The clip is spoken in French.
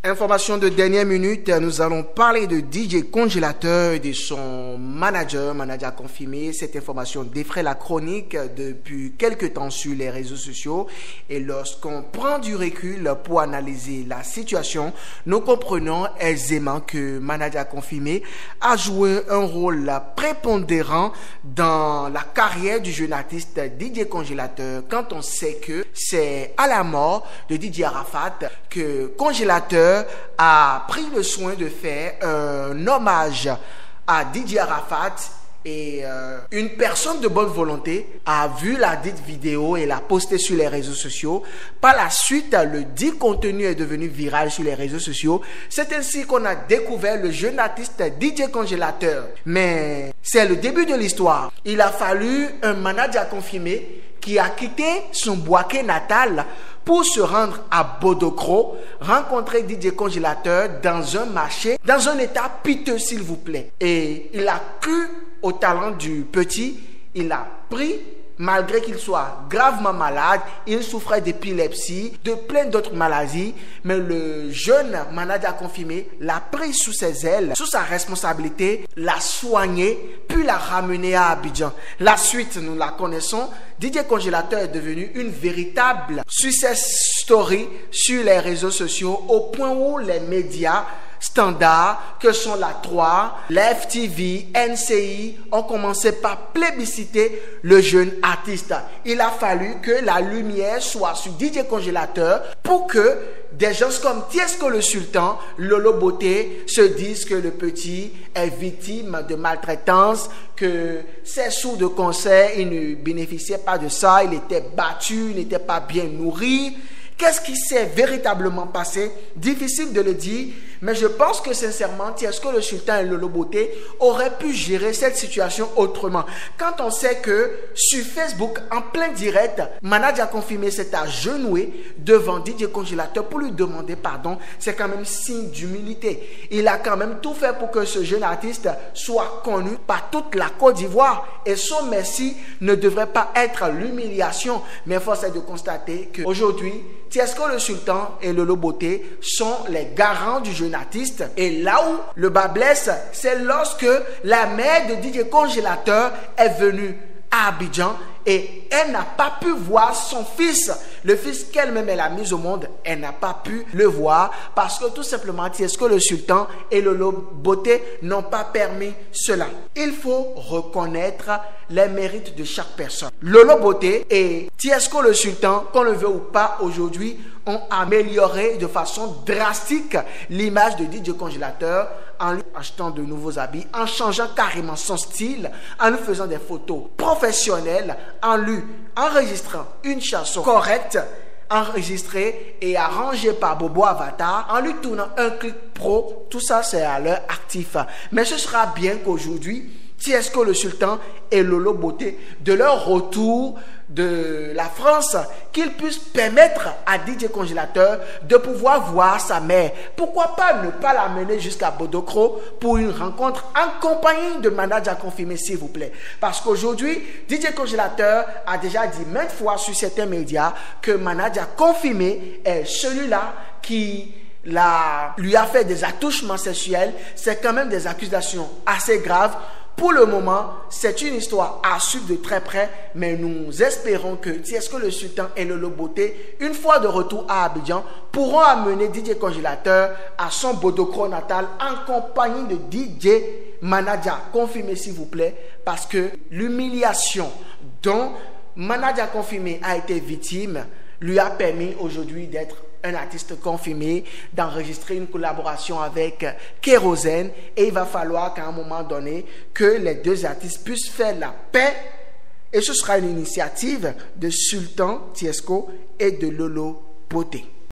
Information de dernière minute, nous allons parler de DJ Congélateur et de son manager confirmé. Cette information défraie la chronique depuis quelques temps sur les réseaux sociaux. Et lorsqu'on prend du recul pour analyser la situation, nous comprenons aisément que manager confirmé a joué un rôle prépondérant dans la carrière du jeune artiste DJ Congélateur, quand on sait que c'est à la mort de DJ Arafat que Congélateur a pris le soin de faire un hommage à DJ Arafat et une personne de bonne volonté a vu la dite vidéo et l'a postée sur les réseaux sociaux. Par la suite, le dit contenu est devenu viral sur les réseaux sociaux. C'est ainsi qu'on a découvert le jeune artiste DJ Congélateur. Mais c'est le début de l'histoire. Il a fallu un manager confirmé qui a quitté son Bouaké natal pour se rendre à Bodokro, rencontrer DJ Congélateur dans un marché, dans un état piteux s'il vous plaît. Et il a cru au talent du petit, il a pris, malgré qu'il soit gravement malade, il souffrait d'épilepsie, de plein d'autres maladies, mais le jeune manager confirmé l'a pris sous ses ailes, sous sa responsabilité, l'a soigné, puis l'a ramené à Abidjan. La suite, nous la connaissons. DJ Congélateur est devenu une véritable success story sur les réseaux sociaux, au point où les médias standards que sont la 3, la FTV, NCI ont commencé par plébisciter le jeune artiste. Il a fallu que la lumière soit sur DJ Congélateur pour que des gens comme Tiesco le Sultan, Lolo Beauté se disent que le petit est victime de maltraitance, que ses sous de concert, il ne bénéficiait pas de ça, il était battu, il n'était pas bien nourri. Qu'est-ce qui s'est véritablement passé? Difficile de le dire, mais je pense que sincèrement, Tiesco le Sultan et Lolo Beauté auraient pu gérer cette situation autrement. Quand on sait que sur Facebook, en plein direct, manager confirmé s'est agenouillé devant DJ Congélateur pour lui demander pardon, c'est quand même signe d'humilité. Il a quand même tout fait pour que ce jeune artiste soit connu par toute la Côte d'Ivoire. Et son merci ne devrait pas être l'humiliation, mais force est de constater qu'aujourd'hui, Tiesco le Sultan et Lolo Beauté sont les garants du jeune artiste. Et là où le bas blesse, c'est lorsque la mère de DJ Congélateur est venue à Abidjan et elle n'a pas pu voir son fils. Le fils qu'elle-même elle a mis au monde, elle n'a pas pu le voir parce que tout simplement Tiesco le Sultan et Lolo Beauté n'ont pas permis cela. Il faut reconnaître les mérites de chaque personne. Lolo Beauté et Tiesco le Sultan, qu'on le veut ou pas aujourd'hui, ont amélioré de façon drastique l'image de DJ Congélateur en lui achetant de nouveaux habits, en changeant carrément son style, en lui faisant des photos professionnelles, en lui enregistrant une chanson correcte, enregistrée et arrangée par Bobo Avatar, en lui tournant un clip pro. Tout ça, c'est à leur actif. Mais ce sera bien qu'aujourd'hui, Tiesco le Sultan et Lolo Beauté, de leur retour de la France, qu'ils puissent permettre à DJ Congélateur de pouvoir voir sa mère. Pourquoi pas ne pas l'amener jusqu'à Bodokro pour une rencontre en compagnie de manager confirmé, s'il vous plaît. Parce qu'aujourd'hui, DJ Congélateur a déjà dit maintes fois sur certains médias que manager confirmé est celui-là qui lui a fait des attouchements sexuels. C'est quand même des accusations assez graves. Pour le moment, c'est une histoire à suivre de très près, mais nous espérons que Tiesco le Sultan et Lolo Beauté, une fois de retour à Abidjan, pourront amener DJ Congélateur à son Bodokro natal en compagnie de DJ Manager confirmé, s'il vous plaît, parce que l'humiliation dont Manager confirmé a été victime lui a permis aujourd'hui d'être un artiste confirmé, d'enregistrer une collaboration avec Kérosène, et il va falloir qu'à un moment donné que les deux artistes puissent faire la paix, et ce sera une initiative de Sultan Tiesco et de Lolo Beauté.